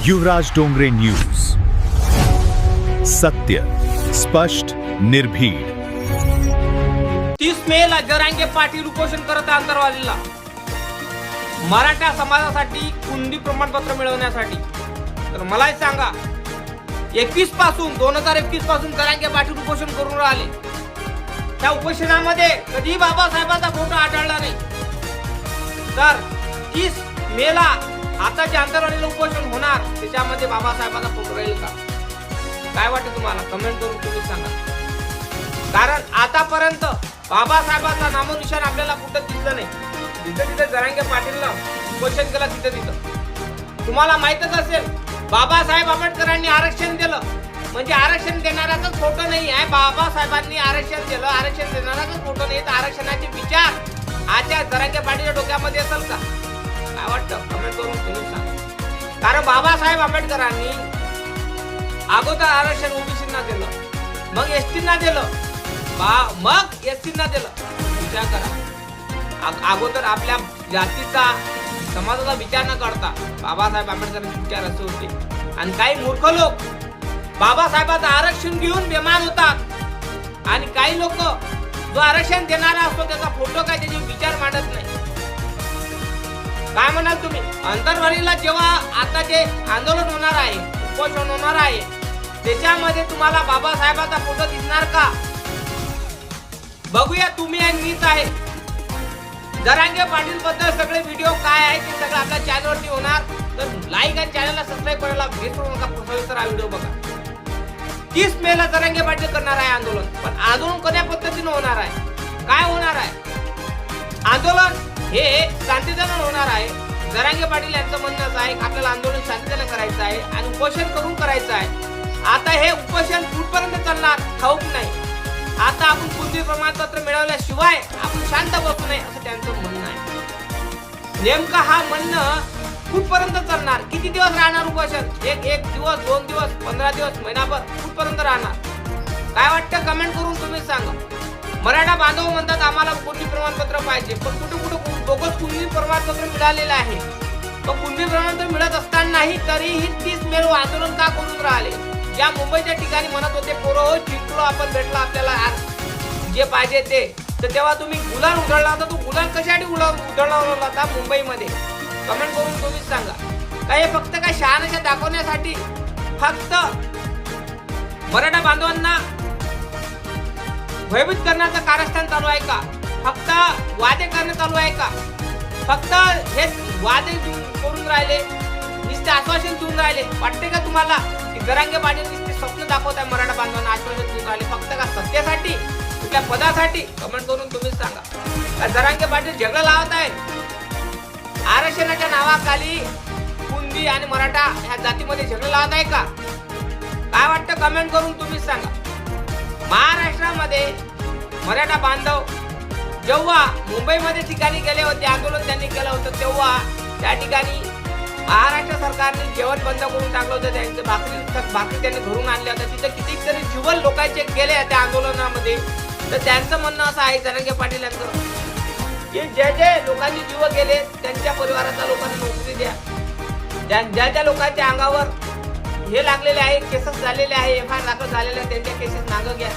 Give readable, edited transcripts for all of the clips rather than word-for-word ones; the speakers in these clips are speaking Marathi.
युवराज डोंगरे न्यूज, सत्य स्पष्ट निर्भीड। 30 मेला जरांगे पाटील उपोषण करत आंतरवालीला मराठा समाजासाठी कुंडी प्रमाणपत्र मिळवण्यासाठी। तर मला सांगा, 2021 पासून जरांगे पाटील उपोषण करून राहिले। त्या उपोषणामध्ये कधी बाबासाहेबांचा फोटो आढळला नाही। तर 30 मेला आता जे आंतरवालीला उपोषण होणार त्याच्यामध्ये बाबासाहेबांचा फोटो राहील का? काय वाटतं तुम्हाला? कमेंट करून तुम्ही सांगा। कारण आतापर्यंत बाबासाहेबांचा नामोनिशाण आपल्याला कुठं दिसलं नाही। जिथे जरांगे पाटीलनं उपोषण केलं तिथे तुम्हाला माहितच असेल, बाबासाहेब आंबेडकरांनी आरक्षण दिलं म्हणजे आरक्षण देणाराचाच फोटो नाही आहे। बाबासाहेबांनी आरक्षण दिलं, आरक्षण देणाराचाच फोटो नाही। तर आरक्षणाचे विचार आजच्या जरांगे पाटीलच्या डोक्यामध्ये असेल का? काय वाटतं? कमेंट करून तुम्ही सांगा। कारण बाबासाहेब आंबेडकरांनी अगोदर आरक्षण ओबीसींना दिलं, मग एसटींना दिलं, मग एसटींना दिलं। विचार करा, अगोदर आपल्या जातीचा समाजाचा विचार न करता बाबासाहेब आंबेडकरांचे विचार असे होते। आणि काही मूर्ख लोक बाबासाहेबांचं आरक्षण घेऊन बेमान होतात आणि काही लोक जो आरक्षण देणारा असतो त्याचा फोटो काय, त्याचे विचार मांडत नाही। काय म्हणाल तुम्ही? आंतरवालीला जेव्हा आता जे आंदोलन होणार आहे, उपोषण होणार आहे, त्याच्यामध्ये तुम्हाला बाबासाहेबांचा फोटो दिसणार का? बघूया तुम्ही आणि मीच आहे। जरांगे पाटील बद्दल सगळे व्हिडिओ काय आहे ते सगळं आपल्या चॅनलवरती होणार। तर लाईक आणि चॅनलला सबस्क्राईब करायला विसरू नका। सविस्तर हा व्हिडिओ बघा। 30 मेला जरांगे पाटील करणार आहे आंदोलन, पण आंदोलन कशा पद्धतीने होणार आहे? काय होणार आहे? आंदोलन हे शांततेने होणार आहे। जरांगे पाटील यांचं म्हणणं आहे की आपल्याला आंदोलन शांततेने करायचं आहे आणि उपोषण करून करायचं आहे। आता हे उपोषण कुठपर्यंत चालणार ठाऊक नाही। आता आपण कुंडी प्रमाणपत्र मिळवल्याशिवाय आपण शांत बसू नये असं त्यांचं म्हणणं आहे। नेमका हा म्हणणं कुठपर्यंत चालणार? किती दिवस राहणार उपोषण? एक दिवस, 2 दिवस, 15 दिवस, महिनाभर, कुठपर्यंत राहणार? काय वाटतं? कमेंट करून तुम्ही सांगा। मराठा बांधव म्हणतात आम्हाला कुंडी प्रमाणपत्र पाहिजे, पण कुठे बोगस कुंडी प्रमाणपत्र मिळालेलं आहे। मग कुंडी प्रमाणपत्र मिळत असतानाही तरीही 30 मेला आंदोलन का करून राहिले? ज्या मुंबईच्या ठिकाणी म्हणत होते पोरं जिंकलो आपण, भेटला आपल्याला जे पाहिजे ते, तर तेव्हा तुम्ही गुलाल उधळला होता। तो गुलाल कशासाठी उधळला होता मुंबईमध्ये? कमेंट करून तुम्ही सांगा। काय फक्त काय शहानिशा दाखवण्यासाठी फक्त मराठा बांधवांना भयभीत करण्याचं कारस्थान चालू आहे का? फक्त वादे करणं चालू आहे का? फक्त हे वादे करून राहिले, नुसते आश्वासन देऊन राहिले? वाटते का तुम्हाला की जरांगे पाटील नुसते स्वप्न दाखवत आहे मराठा बांधवांना, आश्वासन देऊन राहिले फक्त का सत्तेसाठी, कुठल्या पदासाठी? कमेंट करून तुम्ही सांगा। जरांगे पाटील झगडा लावत आहे आरक्षणाच्या नावाखाली, कुंडी आणि मराठा ह्या जातीमध्ये झगडा लावत आहे का? काय वाटतं? कमेंट करून तुम्ही सांगा। महाराष्ट्रामध्ये मराठा बांधव जेव्हा मुंबईमध्ये ठिकाणी गेले होते, आंदोलन त्यांनी केलं होतं, तेव्हा त्या ठिकाणी महाराष्ट्र सरकारने जेवण बंद करून टाकलं होतं। त्यांचे भाकरी त्यांनी घरून आणल्या होत्या। तिथे कितीतरी जीवन लोकांचे गेले त्या आंदोलनामध्ये। तर त्यांचं म्हणणं असं आहे जरांगे पाटील यांचं की जे लोकांचे जीव गेले त्यांच्या परिवाराच्या लोकांना नोकरी द्या। ज्या लोकांच्या अंगावर हे लागलेले आहे, केसेस झालेले आहे, एफआयआर दाखल झालेले आहे, त्यांच्या केसेस मागं घ्या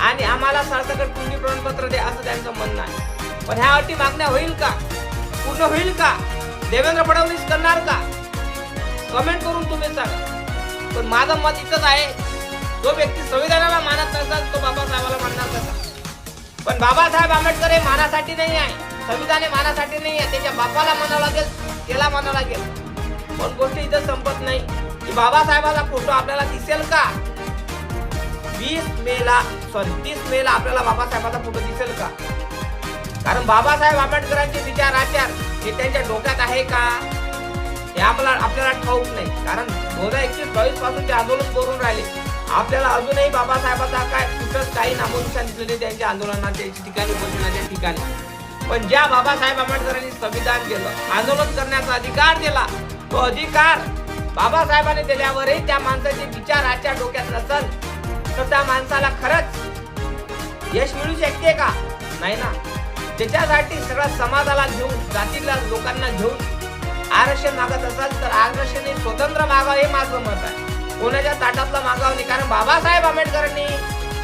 आणि आम्हाला सरसकट कुंडी प्रमाणपत्र द्या असं त्यांचं म्हणणं आहे। पण ह्या अटी मागण्या होईल का? पूर्ण होईल का? देवेंद्र फडणवीस करणार का? कमेंट करून तुम्ही सांगा। पण माझं मत इतकंच आहे, जो व्यक्ती संविधानाला मानत नसेल तो बाबासाहेबाला मानणार कसा? पण बाबासाहेब आंबेडकर हे मानासाठी नाही आहे, संविधान हे मानासाठी नाही आहे। त्याच्या बापाला म्हणावं लागेल, त्याला म्हणावं लागेल। पण गोष्ट इथं संपत नाही की बाबासाहेबाचा फोटो आपल्याला दिसेल का? 30 मेला आपल्याला बाबासाहेबाचा फोटो दिसेल का? कारण बाबासाहेब आंबेडकरांचे विचार आचार हे त्यांच्या डोक्यात आहे का हे आपल्याला ठाऊक नाही। कारण 2021 पासून ते आंदोलन करून राहिले। आपल्याला अजूनही बाबासाहेबाचा काय कुठंच काही नामोनिशाण दिसलेले त्यांच्या आंदोलनाच्या ठिकाणी, उपोषणाच्या ठिकाणी। पण ज्या बाबासाहेब आंबेडकरांनी संविधान केलं, आंदोलन करण्याचा अधिकार दिला, तो अधिकार बाबासाहेबांनी दिल्यावरही त्या माणसाचे विचार आजच्या डोक्यात नसल तर त्या माणसाला खरंच यश मिळू शकते का? नाही ना। त्याच्यासाठी सगळ्या समाजाला घेऊन, जातीला लोकांना घेऊन आरक्षण मागत असाल तर आरक्षण हे स्वतंत्र मागावं हे माझं मत आहे. कोणाच्या ताटातला मागावं नाही. कारण बाबासाहेब आंबेडकरांनी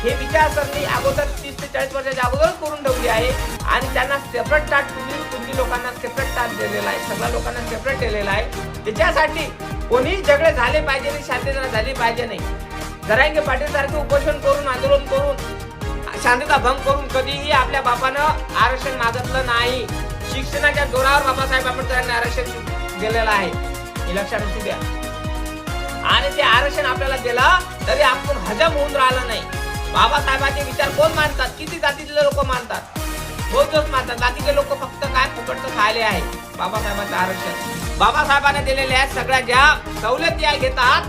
हे विचारसरणी अगोदर 30 ते 40 वर्षाच्या अगोदर करून ठेवली आहे आणि त्यांना सेपरेट ताट तुम्ही लोकांना सेपरेट ताट दिलेला आहे. सगळ्या लोकांना सेपरेट दिलेला आहे. त्याच्यासाठी कोणीही झगडे झाले पाहिजे नाही, शांतता झाली पाहिजे नाही. जरांगे पाटील सारखे उपोषण करून आंदोलन करून शांतता भंग करून कधीही आपल्या बापानं आरक्षण मागितलं नाही. शिक्षणाच्या जोरावर बाबासाहेब आंबेडकरांनी आरक्षण दिलेलं आहे, हे लक्षात असू द्या. आणि ते आरक्षण आपल्याला दिलं तरी आपण हजम होऊन राहिलं नाही. बाबासाहेबांचे विचार कोण मानतात? किती जातीतले लोक मानतात? मोजच मानतात. बाकीचे लोक फक्त काय फुकटचं खायले आहे. बाबासाहेबांचं आरक्षण बाबासाहेबांनी दिलेल्या सगळ्या ज्या सवलती आहे घेतात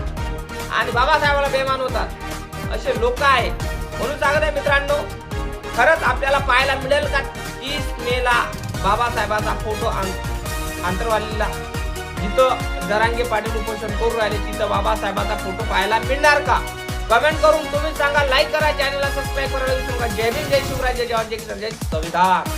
आणि बाबासाहेबाला बेमान होतात असे लोक आहे. म्हणून सांगत आहे मित्रांनो, खरंच आपल्याला पाहायला मिळेल का 30 मेला बाबासाहेबांचा फोटो आंतरवालीला जिथं जरांगे पाटील उपोषण करून राहिले तिथं बाबासाहेबांचा फोटो पाहायला मिळणार का? कमेंट करून तुम्ही सांगा. लाईक करा, चॅनलला सबस्क्राईब करा. जय भीम, जय शिवराय, जय जवान, जय किसान, जय संविधान.